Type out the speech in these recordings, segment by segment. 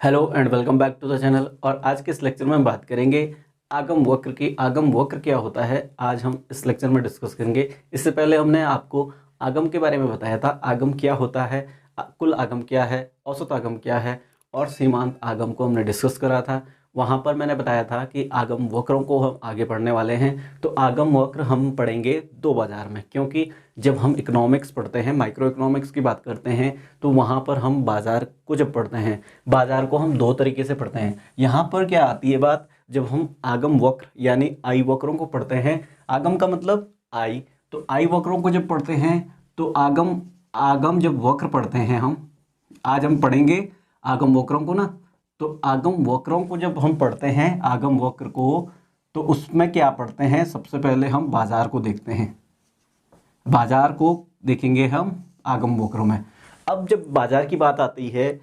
Hello and welcome back to the channel. और आज के इस लेक्चर में हम बात करेंगे आगम वक्र की। आगम वक्र क्या होता है, आज हम इस लेक्चर में डिस्कस करेंगे। इससे पहले हमने आपको आगम के बारे में बताया था, आगम क्या होता है, कुल आगम क्या है, औसत आगम क्या है और सीमांत आगम को हमने डिस्कस करा था। वहाँ पर मैंने बताया था कि आगम वक्रों को हम आगे पढ़ने वाले हैं। तो आगम वक्र हम पढ़ेंगे दो बाजार में, क्योंकि जब हम इकोनॉमिक्स पढ़ते हैं, माइक्रो इकोनॉमिक्स की बात करते हैं, तो वहाँ पर हम बाजार को जब पढ़ते हैं, बाजार को हम दो तरीके से पढ़ते हैं। यहाँ पर क्या आती है बात, जब हम आगम वक्र यानी आई वक्रों को पढ़ते हैं, आगम का मतलब आई, तो आई वक्रों को जब पढ़ते हैं तो आगम आगम जब वक्र पढ़ते हैं हम, आज हम पढ़ेंगे आगम वक्रों को ना। तो आगम वक्रों को जब हम पढ़ते हैं, आगम वक्र को, तो उसमें क्या पढ़ते हैं, सबसे पहले हम बाजार को देखते हैं। बाजार को देखेंगे हम आगम वक्रों में। अब जब बाजार की बात आती है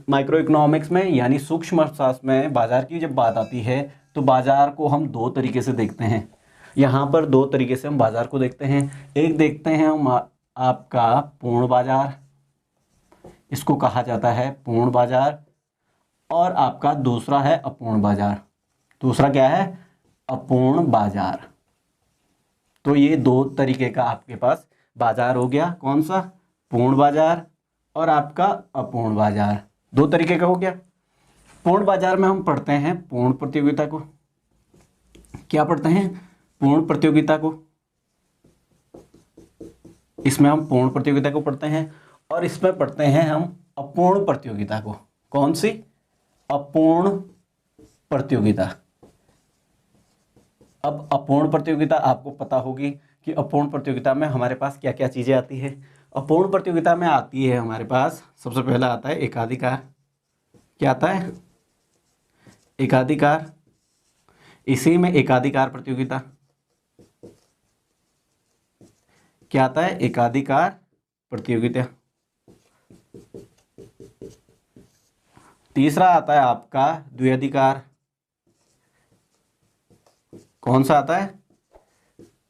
माइक्रो इकोनॉमिक्स में यानी सूक्ष्म अर्थशास्त्र में, बाजार की जब बात आती है तो बाजार को हम दो तरीके से देखते हैं। यहाँ पर दो तरीके से हम बाजार को देखते हैं। एक देखते हैं हम आपका पूर्ण बाजार, इसको कहा जाता है पूर्ण बाजार, और आपका दूसरा है अपूर्ण बाजार। दूसरा क्या है, अपूर्ण बाजार। तो ये दो तरीके का आपके पास बाजार हो गया, कौन सा, पूर्ण बाजार और आपका अपूर्ण बाजार, दो तरीके का हो गया। पूर्ण बाजार में हम पढ़ते हैं पूर्ण प्रतियोगिता को। क्या पढ़ते हैं, पूर्ण प्रतियोगिता को। इसमें हम पूर्ण प्रतियोगिता को पढ़ते हैं, और इसमें पढ़ते हैं हम अपूर्ण प्रतियोगिता को। कौन सी, अपूर्ण प्रतियोगिता। अब अपूर्ण प्रतियोगिता आपको पता होगी कि अपूर्ण प्रतियोगिता में हमारे पास क्या क्या चीज़ें आती है। अपूर्ण प्रतियोगिता में आती है हमारे पास, सबसे पहला आता है एकाधिकार। क्या आता है, एकाधिकार। इसी में एकाधिकार प्रतियोगिता। क्या आता है, एकाधिकार प्रतियोगिता। तीसरा आता है आपका द्व्यधिकार। कौन सा आता है,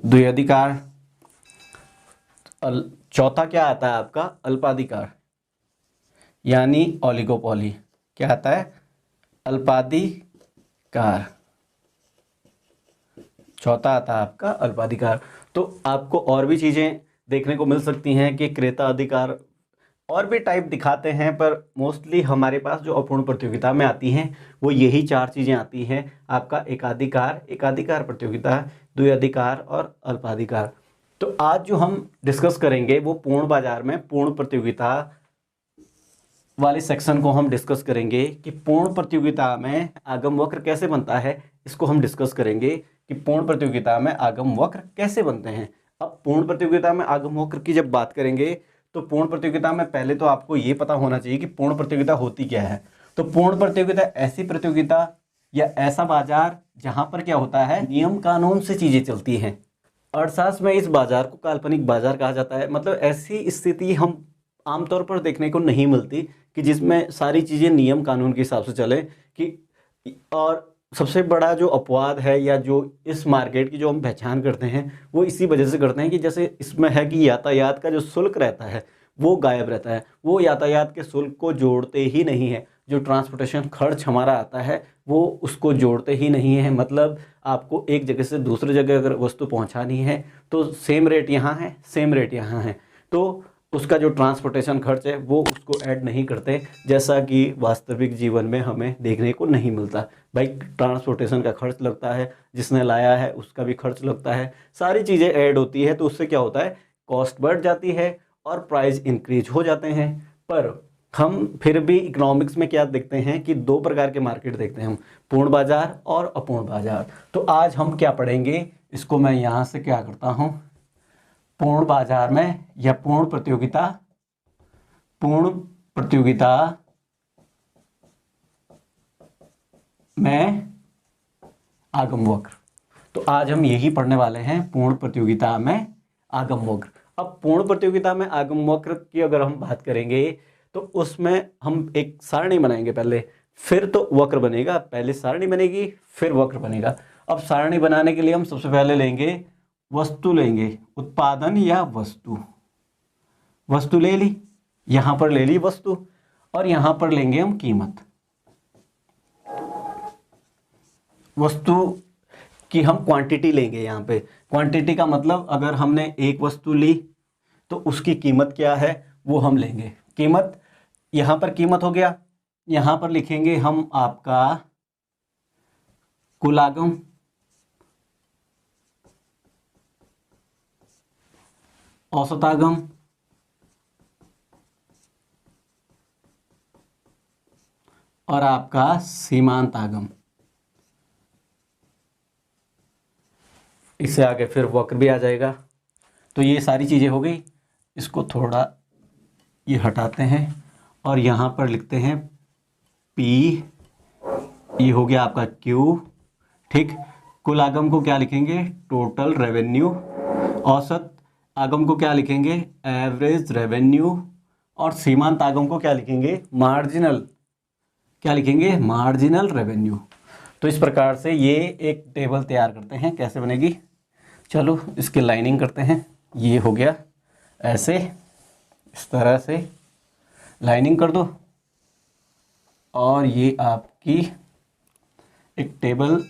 द्व्यधिकार। चौथा क्या आता है आपका, अल्पाधिकार यानी ओलिगोपोली। क्या आता है, अल्पाधिकार। चौथा आता है आपका अल्पाधिकार। तो आपको और भी चीज़ें देखने को मिल सकती हैं कि क्रेता अधिकार, और भी टाइप दिखाते हैं, पर मोस्टली हमारे पास जो अपूर्ण प्रतियोगिता में आती हैं वो यही चार चीज़ें आती हैं। आपका एकाधिकार, एकाधिकार प्रतियोगिता, द्व्यधिकार और अल्पाधिकार। तो आज जो हम डिस्कस करेंगे वो पूर्ण बाजार में पूर्ण प्रतियोगिता वाले सेक्शन को हम डिस्कस करेंगे कि पूर्ण प्रतियोगिता में आगम वक्र कैसे बनता है। इसको हम डिस्कस करेंगे कि पूर्ण प्रतियोगिता में आगम वक्र कैसे बनते हैं। अब पूर्ण प्रतियोगिता में आगम वक्र की जब बात करेंगे तो पूर्ण प्रतियोगिता में पहले तो आपको ये पता होना चाहिए कि पूर्ण प्रतियोगिता होती क्या है। तो पूर्ण प्रतियोगिता ऐसी प्रतियोगिता या ऐसा बाजार जहां पर क्या होता है, नियम कानून से चीजें चलती हैं। अर्थशास्त्र में इस बाजार को काल्पनिक बाजार कहा जाता है। मतलब ऐसी स्थिति हम आमतौर पर देखने को नहीं मिलती कि जिसमें सारी चीजें नियम कानून के हिसाब से चले कि, और सबसे बड़ा जो अपवाद है या जो इस मार्केट की जो हम पहचान करते हैं वो इसी वजह से करते हैं कि जैसे इसमें है कि यातायात का जो शुल्क रहता है वो गायब रहता है। वो यातायात के शुल्क को जोड़ते ही नहीं है। जो ट्रांसपोर्टेशन खर्च हमारा आता है वो उसको जोड़ते ही नहीं है। मतलब आपको एक जगह से दूसरी जगह अगर वस्तु पहुंचानी है तो सेम रेट यहाँ है, सेम रेट यहाँ है, तो उसका जो ट्रांसपोर्टेशन खर्च है वो उसको ऐड नहीं करते, जैसा कि वास्तविक जीवन में हमें देखने को नहीं मिलता। भाई ट्रांसपोर्टेशन का खर्च लगता है, जिसने लाया है उसका भी खर्च लगता है, सारी चीज़ें ऐड होती है, तो उससे क्या होता है, कॉस्ट बढ़ जाती है और प्राइस इंक्रीज हो जाते हैं। पर हम फिर भी इकोनॉमिक्स में क्या देखते हैं कि दो प्रकार के मार्केट देखते हैं हम, पूर्ण बाजार और अपूर्ण बाजार। तो आज हम क्या पढ़ेंगे, इसको मैं यहाँ से क्या करता हूँ, पूर्ण बाजार में या पूर्ण प्रतियोगिता में आगम वक्र। तो आज हम यही पढ़ने वाले हैं, पूर्ण प्रतियोगिता में आगम वक्र। अब पूर्ण प्रतियोगिता में आगम वक्र की अगर हम बात करेंगे तो उसमें हम एक सारणी बनाएंगे पहले, फिर तो वक्र बनेगा। पहले सारणी बनेगी फिर वक्र बनेगा। अब सारणी बनाने के लिए हम सबसे पहले लेंगे वस्तु, लेंगे उत्पादन या वस्तु। वस्तु ले ली, यहाँ पर ले ली वस्तु, और यहाँ पर लेंगे हम कीमत। वस्तु की हम क्वांटिटी लेंगे। यहाँ पे क्वांटिटी का मतलब अगर हमने एक वस्तु ली तो उसकी कीमत क्या है वो हम लेंगे। कीमत, यहाँ पर कीमत हो गया, यहाँ पर लिखेंगे हम आपका कुल आगम, औसत आगम और आपका सीमांत आगम। इससे आगे फिर वक्र भी आ जाएगा। तो ये सारी चीज़ें हो गई। इसको थोड़ा ये हटाते हैं और यहाँ पर लिखते हैं P, ये हो गया आपका Q, ठीक। कुल आगम को क्या लिखेंगे, टोटल रेवेन्यू। औसत आगम को क्या लिखेंगे, एवरेज रेवेन्यू। और सीमांत आगम को क्या लिखेंगे, मार्जिनल, क्या लिखेंगे, मार्जिनल रेवेन्यू। तो इस प्रकार से ये एक टेबल तैयार करते हैं। कैसे बनेगी, चलो इसकी लाइनिंग करते हैं। ये हो गया ऐसे, इस तरह से लाइनिंग कर दो और ये आपकी एक टेबल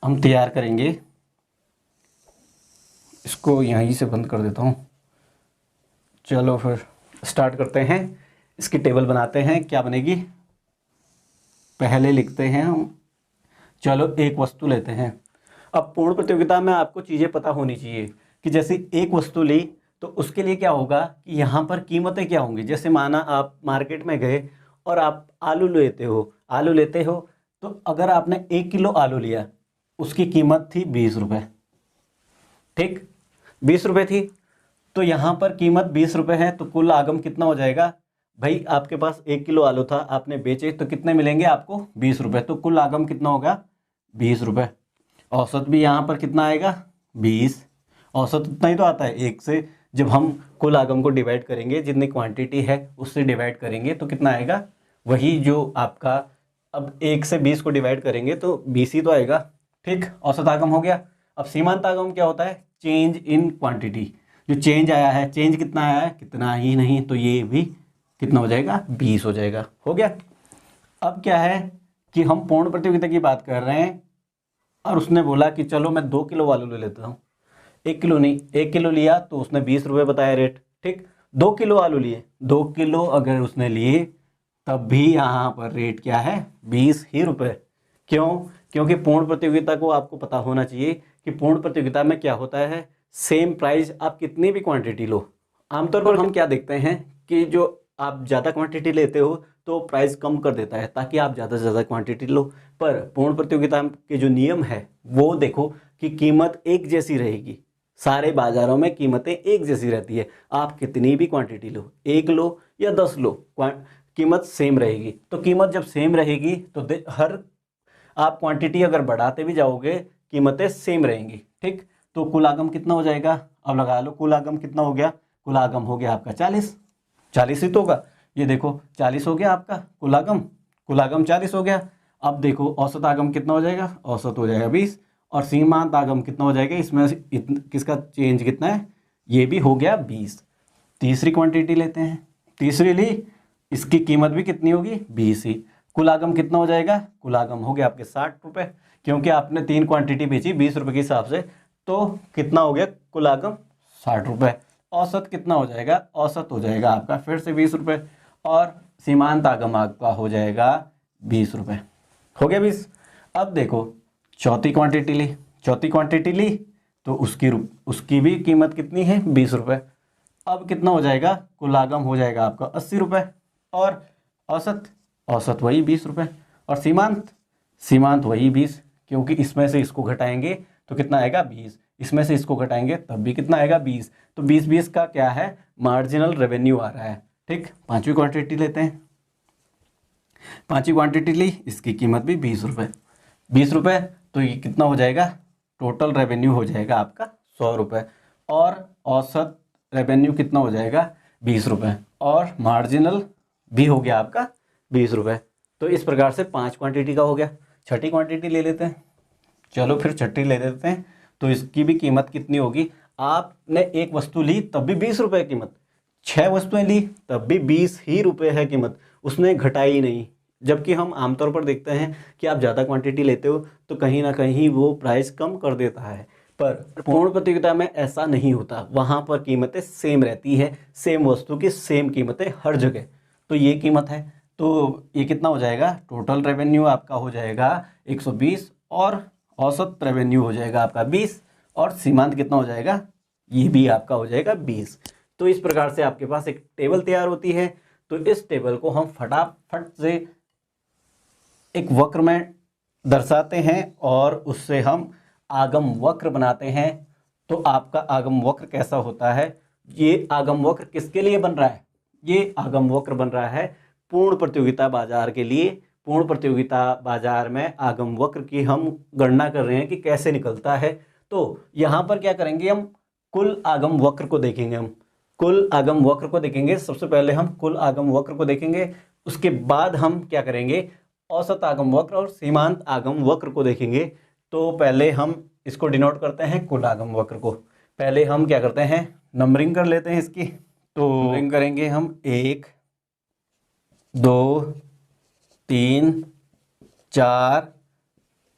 हम तैयार करेंगे। इसको यहीं से बंद कर देता हूँ। चलो फिर स्टार्ट करते हैं, इसकी टेबल बनाते हैं। क्या बनेगी, पहले लिखते हैं हम, चलो एक वस्तु लेते हैं। अब पूर्ण प्रतियोगिता में आपको चीज़ें पता होनी चाहिए कि जैसे एक वस्तु ली तो उसके लिए क्या होगा कि यहाँ पर कीमतें क्या होंगी। जैसे माना आप मार्केट में गए और आप आलू लेते हो तो अगर आपने 1 किलो आलू लिया, उसकी कीमत थी 20 रुपये, ठीक, 20 रुपये थी। तो यहाँ पर कीमत 20 रुपये है, तो कुल आगम कितना हो जाएगा भाई, आपके पास 1 किलो आलू था, आपने बेचे तो कितने मिलेंगे आपको, 20 रुपये। तो कुल आगम कितना होगा, 20 रुपये। औसत भी यहाँ पर कितना आएगा, 20। औसत उतना ही तो आता है, 1 से जब हम कुल आगम को डिवाइड करेंगे, जितनी क्वांटिटी है उससे डिवाइड करेंगे तो कितना आएगा, वही जो आपका, अब 1 से 20 को डिवाइड करेंगे तो 20 ही तो आएगा, ठीक। औसत आगम हो गया। अब सीमांत आगम क्या होता है, चेंज इन क्वांटिटी, जो चेंज आया है, चेंज कितना आया है, कितना ही नहीं, तो ये भी कितना हो जाएगा, 20 हो जाएगा, हो गया। अब क्या है कि हम पूर्ण प्रतियोगिता की बात कर रहे हैं और उसने बोला कि चलो मैं 2 किलो आलू ले लेता हूँ। 1 किलो नहीं, 1 किलो लिया तो उसने 20 रुपये बताया रेट, ठीक। 2 किलो आलू लिए, 2 किलो अगर उसने लिए तब भी यहाँ पर रेट क्या है, 20 ही रुपये। क्यों, क्योंकि पूर्ण प्रतियोगिता को आपको पता होना चाहिए कि पूर्ण प्रतियोगिता में क्या होता है, सेम प्राइस आप कितनी भी क्वांटिटी लो। आमतौर पर हम क्या देखते हैं कि जो आप ज़्यादा क्वांटिटी लेते हो तो प्राइस कम कर देता है ताकि आप ज़्यादा से ज़्यादा क्वांटिटी लो। पर पूर्ण प्रतियोगिता के जो नियम है वो देखो कि कीमत एक जैसी रहेगी, सारे बाज़ारों में कीमतें एक जैसी रहती है। आप कितनी भी क्वांटिटी लो, 1 लो या 10 लो, कीमत सेम रहेगी। तो कीमत जब सेम रहेगी तो हर आप क्वांटिटी अगर बढ़ाते भी जाओगे कीमतें सेम रहेंगी, ठीक। तो कुल आगम कितना हो जाएगा, अब लगा लो कुल आगम कितना हो गया, कुल आगम हो गया आपका 40 ही तो होगा। ये देखो 40 हो गया आपका कुल आगम 40 हो गया। अब देखो औसत आगम कितना हो जाएगा, औसत हो जाएगा 20 और सीमांत आगम कितना हो जाएगा, इसमें किसका चेंज कितना है, ये भी हो गया 20। तीसरी क्वांटिटी लेते हैं, तीसरी ली, इसकी कीमत भी कितनी होगी, 20 ही। कुल आगम कितना हो जाएगा, कुल आगम हो गया आपके 60 रुपये, क्योंकि आपने 3 क्वांटिटी बेची 20 रुपये के हिसाब से, तो कितना हो गया कुल आगम 60 रुपये। औसत कितना हो जाएगा, औसत हो जाएगा आपका फिर से 20 रुपये और सीमांत आगम आपका हो जाएगा 20 रुपये, हो गया 20। अब देखो चौथी क्वांटिटी ली तो उसकी भी कीमत कितनी है, 20 रुपये। अब कितना हो जाएगा, कुल आगम हो जाएगा आपका 80 रुपये और औसत वही 20 रुपये और सीमांत वही 20, क्योंकि इसमें से इसको घटाएंगे तो कितना आएगा 20, इसमें से इसको घटाएंगे तब भी कितना आएगा 20। तो 20 का क्या है, मार्जिनल रेवेन्यू आ रहा है, ठीक। पांचवी क्वांटिटी लेते हैं, पांचवी क्वांटिटी ली, इसकी कीमत भी 20 रुपये, तो ये कितना हो जाएगा, टोटल रेवेन्यू हो जाएगा आपका 100 रुपये और औसत रेवेन्यू कितना हो जाएगा 20 रुपये और मार्जिनल भी हो गया आपका 20 रुपये। तो इस प्रकार से 5 क्वांटिटी का हो गया। छठी क्वांटिटी ले लेते हैं, चलो फिर छठी ले लेते हैं। तो इसकी भी कीमत कितनी होगी, आपने एक वस्तु ली तब भी 20 रुपये कीमत, 6 वस्तुएं ली तब भी 20 ही रुपये है कीमत, उसने घटाई नहीं, जबकि हम आमतौर पर देखते हैं कि आप ज़्यादा क्वांटिटी लेते हो तो कहीं ना कहीं वो प्राइस कम कर देता है, पर पूर्ण प्रतियोगिता में ऐसा नहीं होता। वहाँ पर कीमतें सेम रहती है, सेम वस्तु की सेम कीमतें हर जगह। तो ये कीमत है, तो ये कितना हो जाएगा, टोटल रेवेन्यू आपका हो जाएगा 120 और औसत रेवेन्यू हो जाएगा आपका 20 और सीमांत कितना हो जाएगा, ये भी आपका हो जाएगा 20। तो इस प्रकार से आपके पास एक टेबल तैयार होती है। तो इस टेबल को हम फटाफट से एक वक्र में दर्शाते हैं और उससे हम आगम वक्र बनाते हैं। तो आपका आगम वक्र कैसा होता है, ये आगम वक्र किसके लिए बन रहा है, ये आगम वक्र बन रहा है पूर्ण प्रतियोगिता बाजार के लिए। पूर्ण प्रतियोगिता बाजार में आगम वक्र की हम गणना कर रहे हैं कि कैसे निकलता है। तो यहाँ पर क्या करेंगे, हम कुल आगम वक्र को देखेंगे, हम कुल आगम वक्र को देखेंगे। सबसे पहले हम कुल आगम वक्र को देखेंगे, उसके बाद हम क्या करेंगे, औसत आगम वक्र और सीमांत आगम वक्र को देखेंगे। तो पहले हम इसको डिनोट करते हैं कुल आगम वक्र को। पहले हम क्या करते हैं, नंबरिंग कर लेते हैं इसकी। तो नंबरिंग करेंगे हम 1 2 3 4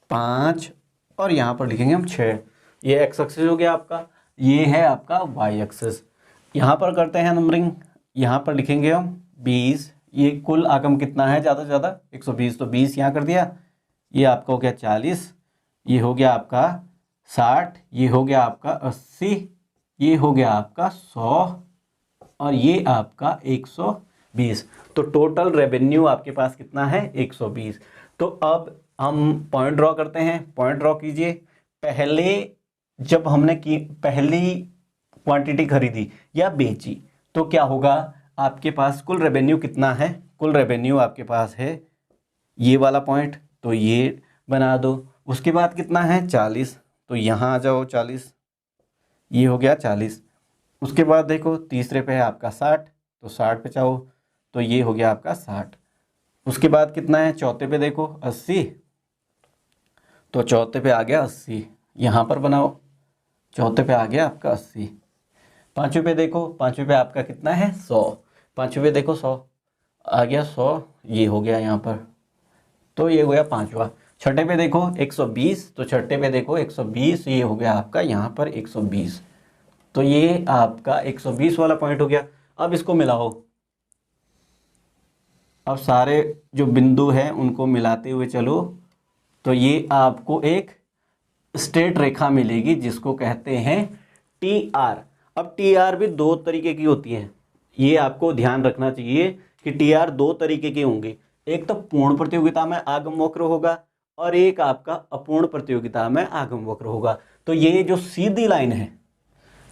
5 और यहाँ पर लिखेंगे हम 6। ये एक्स एक्सिस हो गया आपका, ये है आपका वाई एक्सिस। यहाँ पर करते हैं नंबरिंग, यहाँ पर लिखेंगे हम 20। ये कुल आगम कितना है, ज़्यादा से ज़्यादा 120, तो 20 यहाँ कर दिया। ये आपका हो गया 40, ये हो गया आपका 60, ये हो गया आपका 80, ये हो गया आपका 100 और ये आपका 120। तो टोटल रेवेन्यू आपके पास कितना है, 120। तो अब हम पॉइंट ड्रॉ करते हैं, पॉइंट ड्रॉ कीजिए। पहले जब हमने की पहली क्वांटिटी खरीदी या बेची तो क्या होगा, आपके पास कुल रेवेन्यू कितना है, कुल रेवेन्यू आपके पास है ये वाला पॉइंट, तो ये बना दो। उसके बाद कितना है 40, तो यहाँ आ जाओ 40, ये हो गया 40। उसके बाद देखो तीसरे पे है आपका 60, तो 60 पे जाओ, तो ये हो गया आपका 60। उसके बाद कितना है, चौथे पे देखो 80, तो चौथे पे आ गया 80, यहाँ पर बनाओ, चौथे पे आ गया आपका 80। पाँचवें पे देखो, पाँचवें पे आपका कितना है 100, पाँचवें पे देखो 100 आ गया 100, ये हो गया यहाँ पर, तो ये हो गया पाँचवा। छठे पे देखो 120, तो छठे पे देखो 120, ये हो गया आपका यहाँ पर 120, तो ये आपका 120 वाला पॉइंट हो गया। अब इसको मिलाओ, अब सारे जो बिंदु हैं उनको मिलाते हुए चलो, तो ये आपको एक स्ट्रेट रेखा मिलेगी जिसको कहते हैं टी आर। अब टी आर भी दो तरीके की होती है, ये आपको ध्यान रखना चाहिए कि टी आर दो तरीके के होंगे। एक तो पूर्ण प्रतियोगिता में आगम वक्र होगा और एक आपका अपूर्ण प्रतियोगिता में आगम वक्र होगा। तो ये जो सीधी लाइन है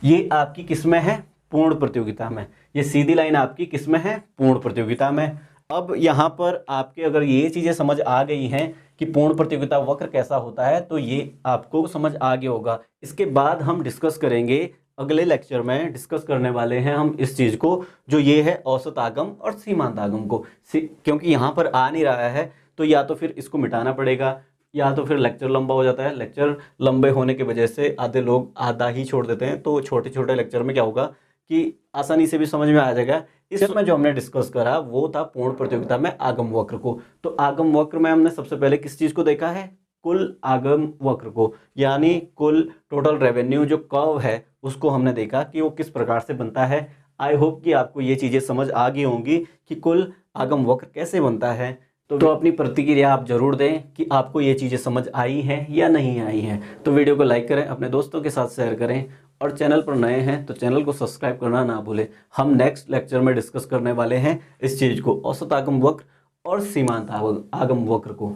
ये आपकी किस में है, पूर्ण प्रतियोगिता में। ये सीधी लाइन आपकी किस में है, पूर्ण प्रतियोगिता में। अब यहाँ पर आपके अगर ये चीज़ें समझ आ गई हैं कि पूर्ण प्रतियोगिता वक्र कैसा होता है, तो ये आपको समझ आ गया होगा। इसके बाद हम डिस्कस करेंगे, अगले लेक्चर में डिस्कस करने वाले हैं हम इस चीज़ को, जो ये है औसत आगम और सीमांत आगम को। क्योंकि यहाँ पर आ नहीं रहा है तो या तो फिर इसको मिटाना पड़ेगा या तो फिर लेक्चर लंबा हो जाता है। लेक्चर लंबे होने की वजह से आधे लोग आधा ही छोड़ देते हैं, तो छोटे छोटे लेक्चर में क्या होगा कि आसानी से भी समझ में आ जाएगा। इसमें जो हमने डिस्कस करा वो था पूर्ण प्रतियोगिता में आगम वक्र को। तो आगम वक्र में हमने सबसे पहले किस चीज़ को देखा है, कुल आगम वक्र को, यानी कुल टोटल रेवेन्यू जो कर्व है उसको हमने देखा कि वो किस प्रकार से बनता है। आई होप कि आपको ये चीज़ें समझ आ गई होंगी कि कुल आगम वक्र कैसे बनता है। तो अपनी प्रतिक्रिया आप जरूर दें कि आपको ये चीज़ें समझ आई हैं या नहीं आई हैं। तो वीडियो को लाइक करें, अपने दोस्तों के साथ शेयर करें और चैनल पर नए हैं तो चैनल को सब्सक्राइब करना ना भूलें। हम नेक्स्ट लेक्चर में डिस्कस करने वाले हैं इस चीज़ को, औसत आगम वक्र और सीमांत आगम वक्र को।